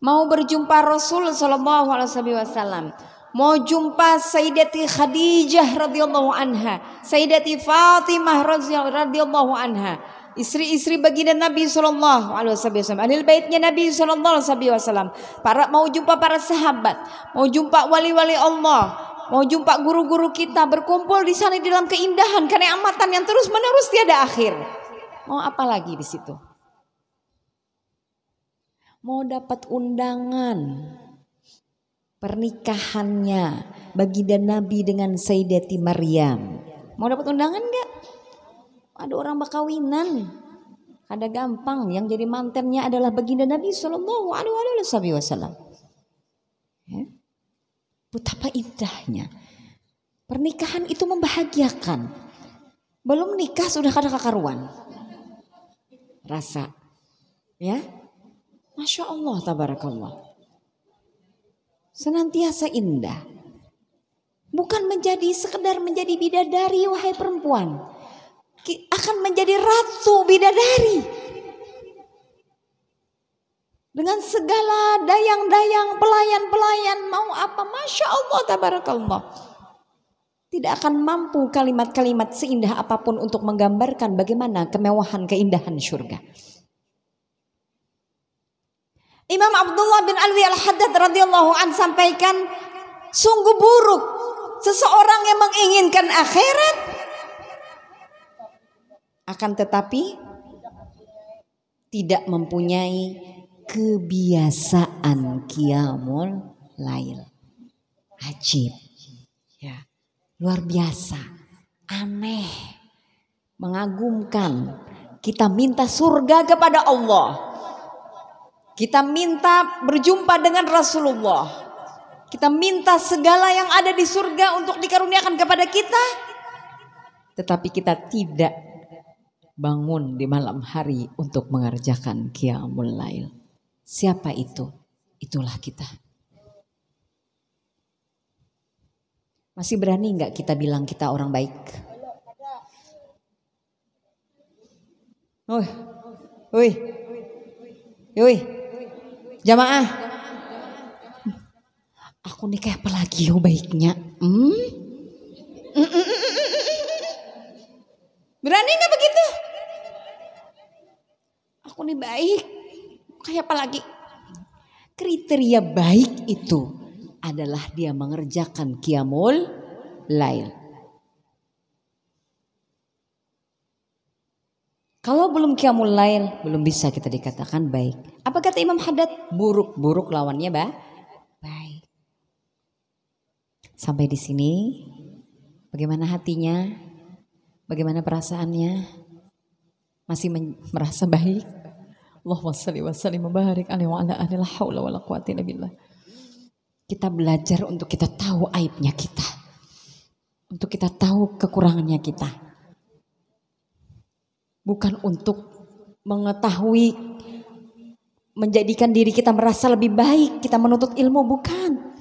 mau berjumpa Rasul sallallahu alaihi wasallam, mau jumpa Sayyidati Khadijah radhiyallahu anha, Sayyidati Fatimah radhiyallahu anha, istri-istri baginda Nabi sallallahu alaihi wasallam, ahli baitnya Nabi sallallahu alaihi wasallam, mau jumpa para sahabat, mau jumpa wali-wali Allah, mau jumpa guru-guru kita, berkumpul di sana dalam keindahan, kenikmatan yang terus-menerus tiada akhir. Mau apa lagi di situ? Mau dapat undangan pernikahannya baginda Nabi dengan Sayyidati Maryam. Mau dapat undangan enggak? Ada orang bakawinan. Ada gampang, yang jadi mantennya adalah baginda Nabi sallallahu alaihi wasallam. Ya. Betapa indahnya. Pernikahan itu membahagiakan. Belum nikah sudah kada kakaruan. Rasa. Ya. Masya Allah, tabarakallah. Senantiasa indah. Bukan sekedar menjadi bidadari, wahai perempuan. Akan menjadi ratu bidadari. Dengan segala dayang-dayang, pelayan-pelayan, mau apa? Masya Allah, tabarakallah. Tidak akan mampu kalimat-kalimat seindah apapun untuk menggambarkan bagaimana kemewahan, keindahan surga. Imam Abdullah bin Alwi al-Haddad radhiyallahu an sampaikan, sungguh buruk seseorang yang menginginkan akhirat akan tetapi tidak mempunyai kebiasaan qiyamul lail. Ajib. Ya, luar biasa, aneh, mengagumkan. Kita minta surga kepada Allah. Kita minta berjumpa dengan Rasulullah. Kita minta segala yang ada di surga untuk dikaruniakan kepada kita. Tetapi kita tidak bangun di malam hari untuk mengerjakan qiyamul lail. Siapa itu? Itulah kita. Masih berani enggak kita bilang kita orang baik? Woi. Jamaah, aku nih kayak apa lagi yo baiknya? Berani nggak begitu? Aku nih baik, kayak apa lagi? Kriteria baik itu adalah dia mengerjakan qiyamul lail. Kalau belum qiyamul lail, belum bisa kita dikatakan baik. Apa kata Imam Haddad? Buruk lawannya baik. Sampai di sini, bagaimana hatinya? Bagaimana perasaannya? Masih merasa baik? Allahumma shalli wa sallim wa barik alaihi wa ala alihi la haula wala quwwata illa billah. Kita belajar untuk kita tahu aibnya kita. Untuk kita tahu kekurangannya kita. Bukan untuk mengetahui, menjadikan diri kita merasa lebih baik, kita menuntut ilmu, bukan.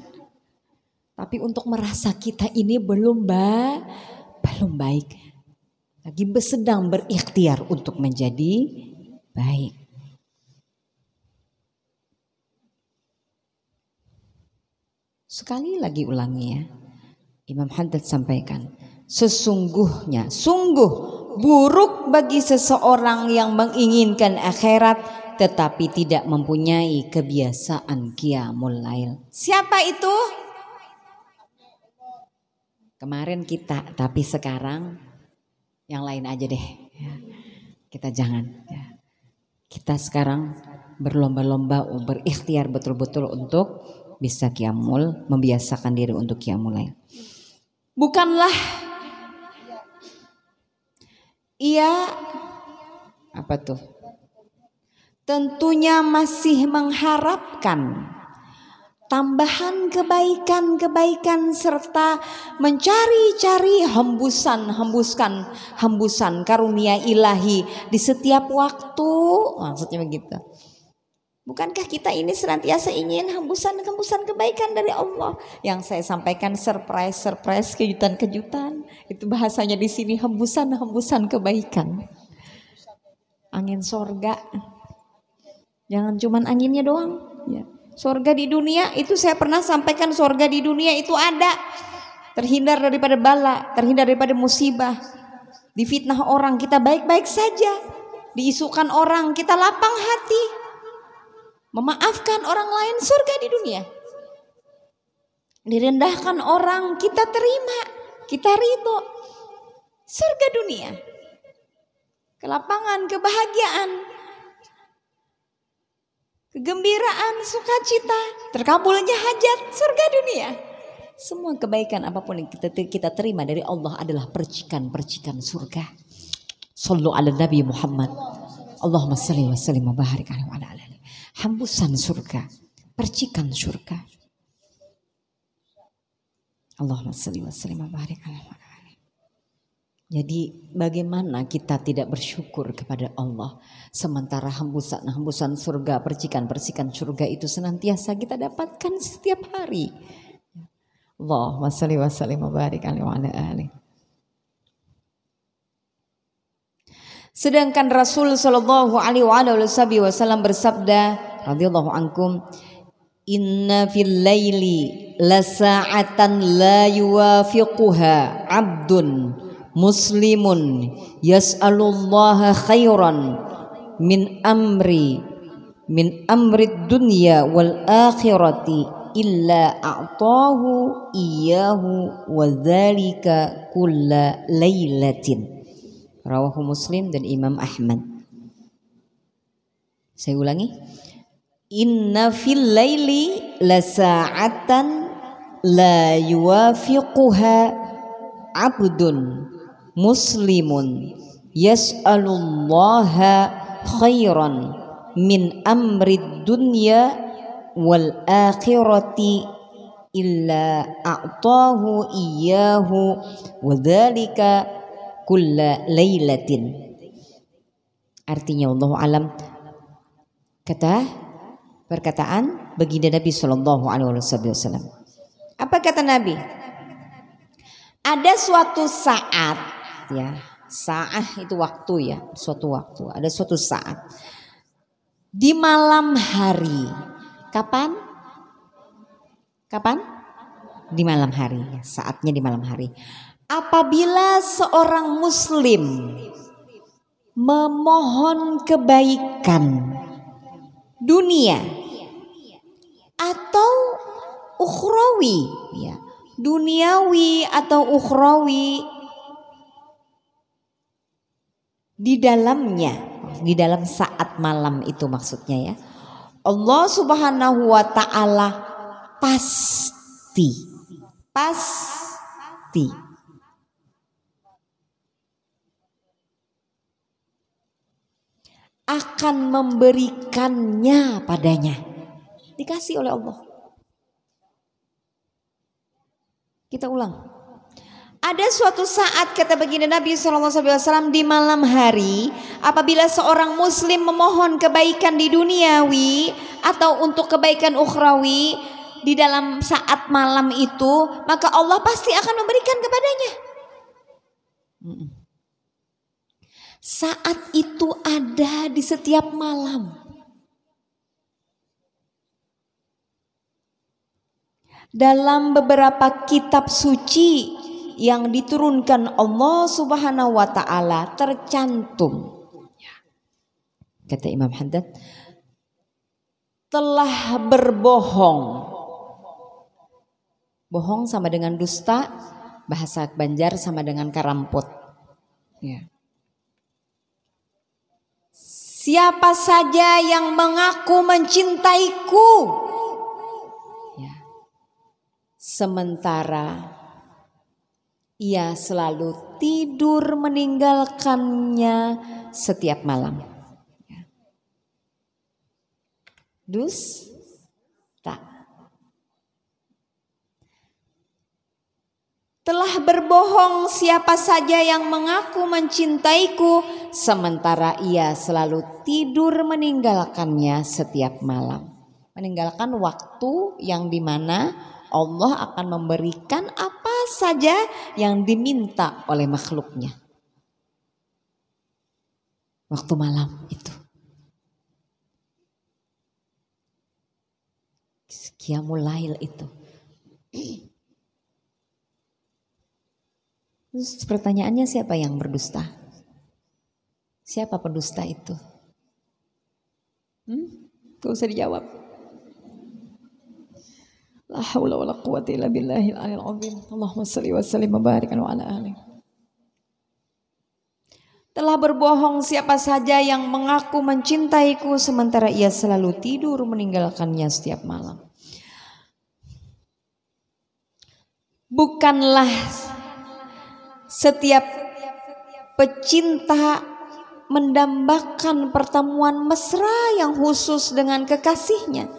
Tapi untuk merasa kita ini belum baik. Lagi sedang berikhtiar untuk menjadi baik. Sekali lagi ulangi ya. Imam Haddad sampaikan, sungguh buruk bagi seseorang yang menginginkan akhirat tetapi tidak mempunyai kebiasaan qiyamul lail. Siapa itu? Kemarin kita, tapi sekarang yang lain aja deh. Ya. Kita jangan. Ya. Kita sekarang berlomba-lomba, berikhtiar betul-betul untuk bisa qiyamul, membiasakan diri untuk qiyamul lail. Bukanlah ia apa tuh? Tentunya masih mengharapkan tambahan kebaikan serta mencari-cari hembusan karunia ilahi di setiap waktu. Maksudnya begitu. Bukankah kita ini senantiasa ingin hembusan kebaikan dari Allah? Yang saya sampaikan surprise, kejutan. Itu bahasanya di sini hembusan kebaikan. Angin sorga. Jangan cuman anginnya doang. Ya. Surga di dunia itu saya pernah sampaikan, surga di dunia itu ada. Terhindar daripada bala, terhindar daripada musibah. Difitnah orang kita baik-baik saja. Diisukan orang kita lapang hati. Memaafkan orang lain, surga di dunia. Direndahkan orang kita terima, kita ridho. Surga dunia. Kelapangan, kebahagiaan, kegembiraan, sukacita, terkabulnya hajat, surga dunia. Semua kebaikan apapun yang kita terima dari Allah adalah percikan-percikan surga. Sallu ala Nabi Muhammad. Allahumma salli wa sallim wa barik alaihi wa ala alihi. Hembusan surga, percikan surga. Allahumma salli wa sallim wa barik alaihi wa ala alihi. Jadi bagaimana kita tidak bersyukur kepada Allah sementara hembusan surga, percikan-percikan surga itu senantiasa kita dapatkan setiap hari. Allahumma shalli wa sallim wa barik alaihi wa ala alihi. Sedangkan Rasul sallallahu alaihi wasallam bersabda radhiyallahu ankum, inna fil laili lasa'atan la yuwafiquha 'abdun muslimun yas'alullaha khairan min amri dunya wal akhirati illa a'tahu iyyahu wa dzalika kulla lailatin. Rawahu Muslim dan Imam Ahmad. Saya ulangi, inna fil laili lasa'atan la yuwafiquha 'abdun muslimun yas'alullaha khairan min amri dunya wal akhirati illa a'tahu iyyahu wa dzalika kulla lailatin. Artinya wallahu alam, perkataan baginda Nabi sallallahu alaihi wasallam. Apa kata Nabi? Ada suatu saat, ya, saat itu waktu ya, suatu waktu. Ada suatu saat di malam hari. Kapan? Di malam hari. Saatnya di malam hari. Apabila seorang muslim memohon kebaikan dunia atau ukhrawi, ya, duniawi atau ukhrawi, di dalamnya, di dalam saat malam itu maksudnya ya, Allah Subhanahu wa ta'ala pasti akan memberikannya padanya. Dikasih oleh Allah. Kita ulang. Ada suatu saat kata baginda Nabi SAW di malam hari, apabila seorang muslim memohon kebaikan di duniawi atau untuk kebaikan ukhrawi, di dalam saat malam itu, maka Allah pasti akan memberikan kepadanya. Saat itu ada di setiap malam. Dalam beberapa kitab suci yang diturunkan Allah Subhanahu wa ta'ala tercantum, kata Imam Haddad, telah berbohong. Bohong sama dengan dusta, bahasa Banjar sama dengan karamput. Ya. Siapa saja yang mengaku mencintaiku, ya, sementara ia selalu tidur meninggalkannya setiap malam. Ya. Dusta. Telah berbohong siapa saja yang mengaku mencintaiku sementara ia selalu tidur meninggalkannya setiap malam. Meninggalkan waktu yang dimana Allah akan memberikan apa saja yang diminta oleh makhluknya. Waktu malam itu. Qiyamul Lail itu. Terus pertanyaannya, siapa yang berdusta? Siapa pendusta itu? Gak usah dijawab. La haula wala quwwata illa billahil aliyil azim. Allahumma shalli wa sallim wa barik wa ala alihi. Telah berbohong siapa saja yang mengaku mencintaiku sementara ia selalu tidur meninggalkannya setiap malam. Bukanlah setiap pecinta mendambakan pertemuan mesra yang khusus dengan kekasihnya.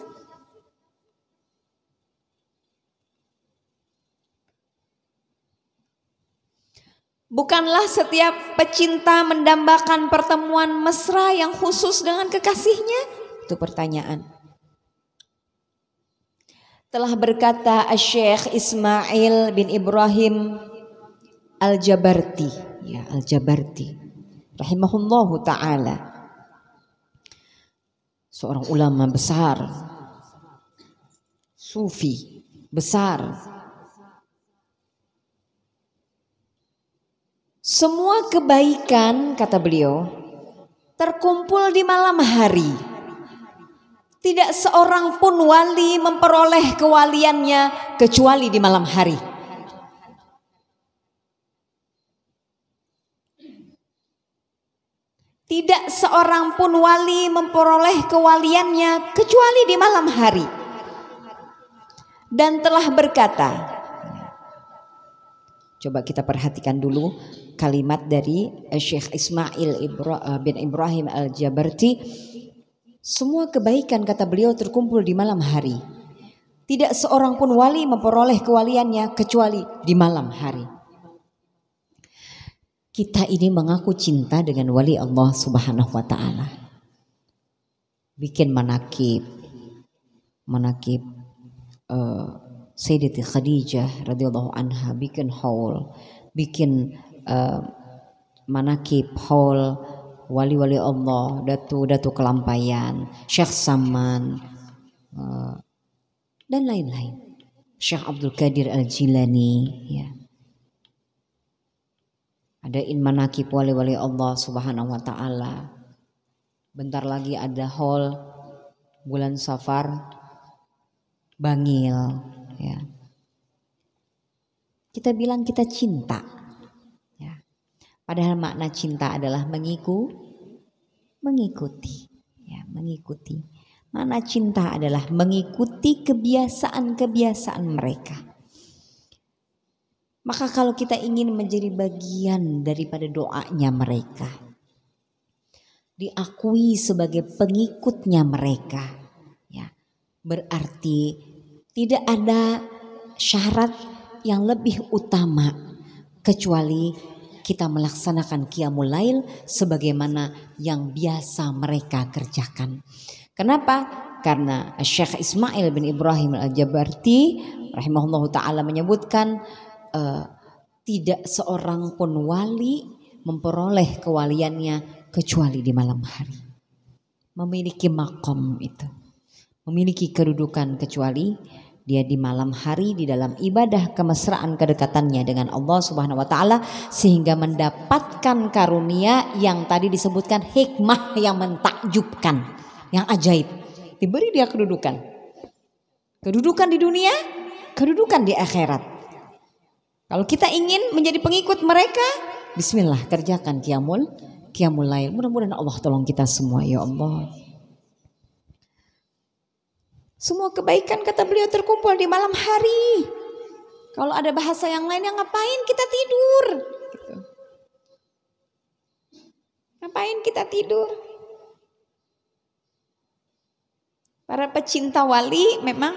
Bukanlah setiap pecinta mendambakan pertemuan mesra yang khusus dengan kekasihnya? Itu pertanyaan. Telah berkata Syekh Ismail bin Ibrahim Al-Jabarti, ya Al-Jabarti, rahimahullahu ta'ala, seorang ulama besar, sufi besar. Semua kebaikan, kata beliau, terkumpul di malam hari. Tidak seorang pun wali memperoleh kewaliannya kecuali di malam hari. Tidak seorang pun wali memperoleh kewaliannya kecuali di malam hari. Dan telah berkata, coba kita perhatikan dulu kalimat dari Syekh Ismail bin Ibrahim Al-Jabarti. Semua kebaikan, kata beliau, terkumpul di malam hari. Tidak seorang pun wali memperoleh kewaliannya kecuali di malam hari. Kita ini mengaku cinta dengan wali Allah Subhanahu wa ta'ala. Bikin manakib Sayyidati Khadijah radhiyallahu anha, bikin haul, bikin manakib haul wali-wali Allah, datu kelampaian, Syekh Saman dan lain-lain, Syekh Abdul Qadir Al-Jilani, ya. Adain manakib wali-wali Allah Subhanahu wa ta'ala. Bentar lagi ada haul bulan Safar Bangil, ya. Kita bilang kita cinta, ya. Padahal makna cinta adalah mengikuti, ya, mengikuti. Makna cinta adalah mengikuti kebiasaan-kebiasaan mereka. Maka kalau kita ingin menjadi bagian daripada doanya mereka, diakui sebagai pengikutnya mereka, ya, berarti tidak ada syarat yang lebih utama kecuali kita melaksanakan Qiyamul Lail sebagaimana yang biasa mereka kerjakan. Kenapa? Karena Syekh Ismail bin Ibrahim Al-Jabarti rahimahullahu ta'ala menyebutkan tidak seorang pun wali memperoleh kewaliannya kecuali di malam hari. Memiliki makom itu, memiliki kedudukan kecuali dia di malam hari di dalam ibadah kemesraan kedekatannya dengan Allah Subhanahu wa ta'ala, sehingga mendapatkan karunia yang tadi disebutkan, hikmah yang mentakjubkan, yang ajaib. Diberi dia kedudukan di dunia, kedudukan di akhirat. Kalau kita ingin menjadi pengikut mereka, bismillah, kerjakan Qiyamul Lail. Mudah-mudahan Allah tolong kita semua, ya Allah. Semua kebaikan, kata beliau, terkumpul di malam hari. Kalau ada bahasa yang lain, yang ngapain kita tidur? Gitu. Ngapain kita tidur? Para pecinta wali memang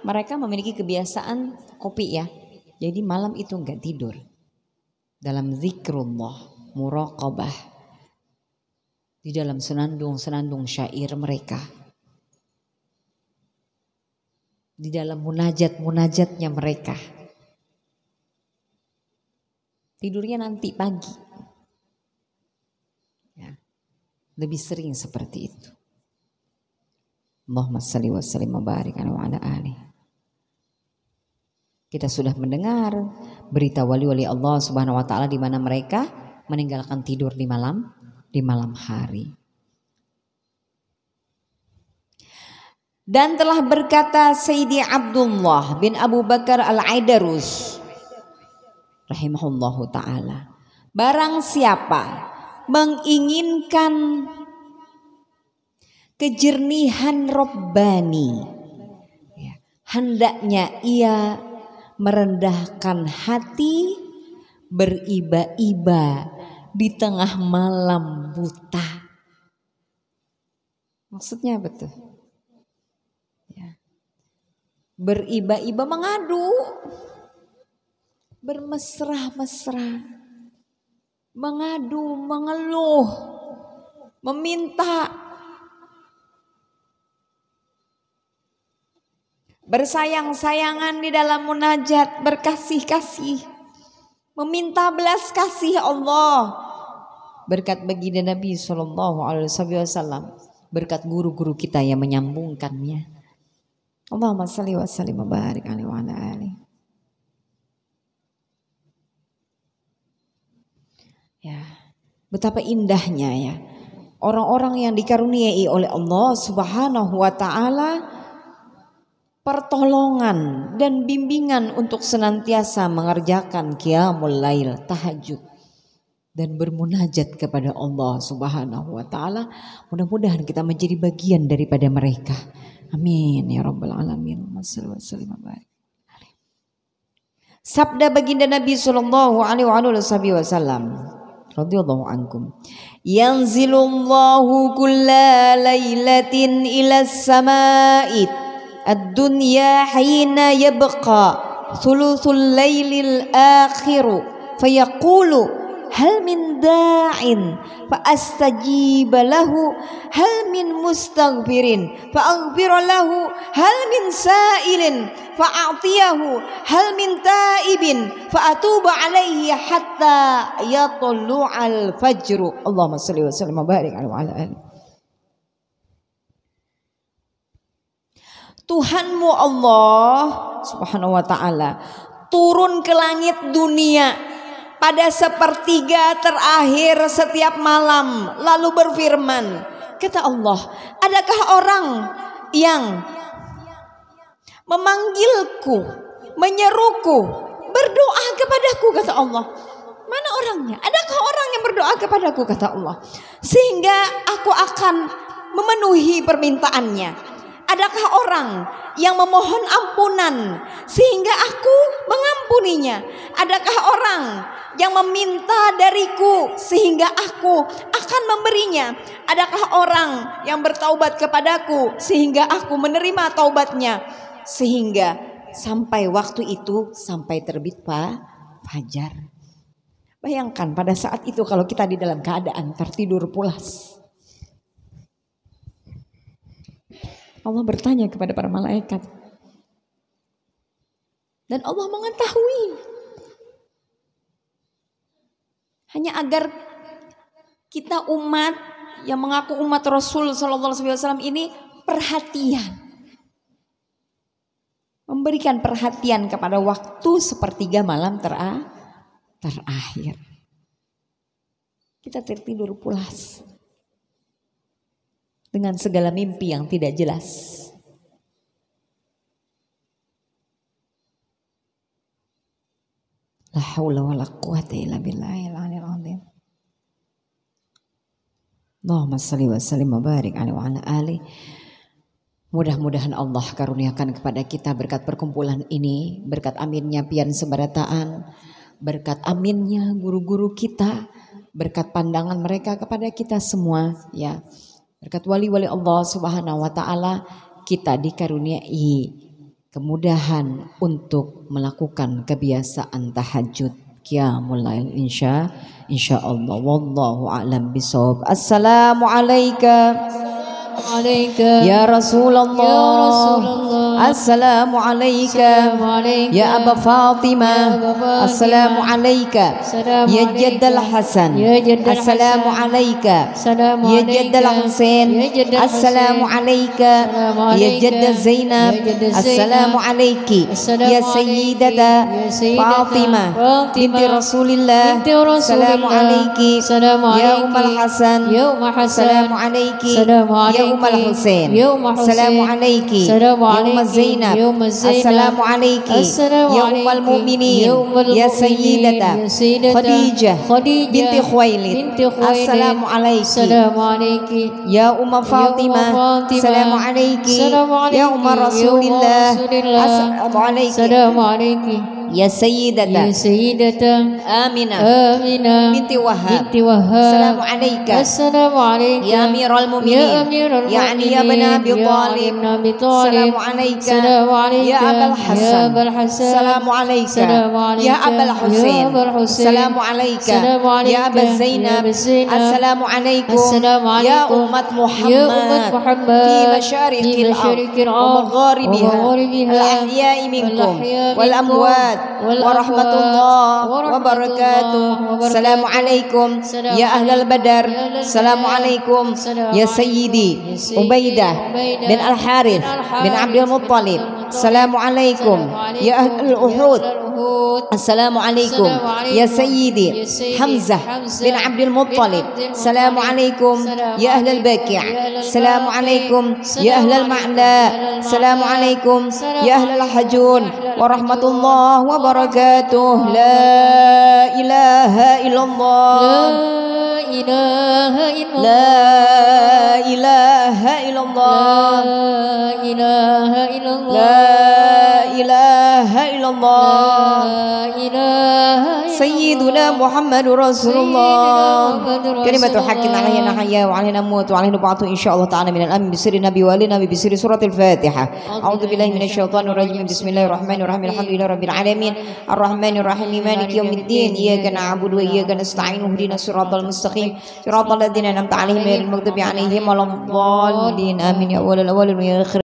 mereka memiliki kebiasaan kopi, ya. Jadi malam itu enggak tidur. Dalam zikrullah, muraqabah, di dalam senandung syair mereka, di dalam munajatnya mereka. Tidurnya nanti pagi, ya. Lebih sering seperti itu. Allahumma shalli wa sallim wa barik ala alihi. Kita sudah mendengar berita wali-wali Allah Subhanahu wa taala di mana mereka meninggalkan tidur di malam hari. Dan telah berkata Sayyidi Abdullah bin Abu Bakar Al-Aidarus rahimahullahu ta'ala, barang siapa menginginkan kejernihan Rabbani, hendaknya ia merendahkan hati, beriba-iba di tengah malam buta. Maksudnya apa tuh? Beriba-iba mengadu, bermesra-mesra, mengadu, mengeluh, meminta, bersayang-sayangan di dalam munajat, berkasih-kasih, meminta belas kasih Allah. Berkat baginda Nabi SAW, berkat guru-guru kita yang menyambungkannya. Allahumma salli wa sallim wa barik alaihi wa ala alihi. Ya, betapa indahnya ya orang-orang yang dikaruniai oleh Allah Subhanahu wa taala pertolongan dan bimbingan untuk senantiasa mengerjakan qiyamul lail, tahajud, dan bermunajat kepada Allah Subhanahu wa taala. Mudah-mudahan kita menjadi bagian daripada mereka. Amin ya rabbal alamin. Sabda baginda Nabi sallallahu alaihi wasallam radhiyallahu ankum, yanzilullahu kulla lailatin ila samai ad-dunya hina yabqa thuluthul lailil akhiru fayaqulu hal min da'in fa astajiba lahu, hal min mustaghfirin fa aghfira lahu, hal min sa'ilin fa a'tiyahu, hal min ta'ibin fa atuba alaihi hatta yatlu'al fajru. Allahumma shalli wa sallim wa barik alaihi wa ala alihi. Tuhanmu Allah Subhanahu wa taala turun ke langit dunia pada sepertiga terakhir setiap malam, lalu berfirman, kata Allah, adakah orang yang memanggilku, menyeruku, berdoa kepadaku, kata Allah. Mana orangnya? Adakah orang yang berdoa kepadaku, kata Allah, sehingga aku akan memenuhi permintaannya? Adakah orang yang memohon ampunan sehingga aku mengampuninya? Adakah orang yang meminta dariku sehingga aku akan memberinya? Adakah orang yang bertaubat kepadaku sehingga aku menerima taubatnya? Sehingga sampai waktu itu, sampai terbit fajar. Bayangkan pada saat itu kalau kita di dalam keadaan tertidur pulas. Allah bertanya kepada para malaikat. Dan Allah mengetahui. Hanya agar kita umat yang mengaku umat Rasul sallallahu alaihi wasallam ini perhatian. Memberikan perhatian kepada waktu sepertiga malam terakhir. Kita tertidur pulas. Dengan segala mimpi yang tidak jelas. La haula wala quwata illa billahil aliyil azim. Allahumma shalli wa sallim wa barik alaihi wa ala alihi. Mudah-mudahan Allah karuniakan kepada kita berkat perkumpulan ini, berkat aminnya pian sebarataan, berkat aminnya guru-guru kita, berkat pandangan mereka kepada kita semua ya. Berkat wali-wali Allah Subhanahu wa taala kita dikaruniai kemudahan untuk melakukan kebiasaan tahajud qiyamul lail insyaallah. Wallahu a'lam bishawab. Assalamualaikum ya Rasulullah. السلام عليك يا أبا فاطمة السلام عليك يا جد الحسن السلام عليك يا جد الحسين السلام عليك يا جد زينب السلام عليك يا سيدة فاطمة بنت رسول الله السلام عليك يا أم الحسن السلام عليك يا أم الحسين السلام عليك يا أم زينب السلام عليك يا أم المؤمنين يا سيدة خديجة بنت خويلد السلام عليك يا أم فاطمة السلام عليك يا أم رسول الله السلام عليك يا سيدة آمنة بنت وهب السلام عليك يا أمير المؤمنين يا علي بن أبي طالب السلام عليك يا أبا الحسن السلام عليك يا أبا الحسين السلام عليك يا أبا زينب السلام عليكم يا أمة محمد في مشارق الأرض ومغاربها الأحياء منكم والأموات ورحمة الله وبركاته السلام عليكم يا أهل البدر السلام عليكم يا سيدي عبيدة بن الحارث بن عبد المطلب السلام عليكم يا أهل الأحود السلام عليكم يا سيدي حمزة بن عبد المطلب السلام عليكم يا أهل البقيع السلام عليكم يا أهل المعلى السلام عليكم يا أهل الحجون ورحمة الله وبركاته لا إله إلا الله لا إله إلا الله لا إله إلا الله سيدنا محمد رسول الله كلمة حق علينا نحيا وعلينا نموت وعلينا نبعث إن شاء الله تعالى من الأمن بسر النبي وآلنا بسر سورة الفاتحة أعوذ بالله من الشيطان الرجيم بسم الله الرحمن الرحيم الحمد لله رب العالمين الرحمن الرحيم مالك يوم الدين إياك نعبد وإياك نستعين اهدنا الصراط المستقيم صراط الذين أنعمت عليهم غير المغضوب عليهم ولا الضالين آمين يا أول الأولين ويا آخر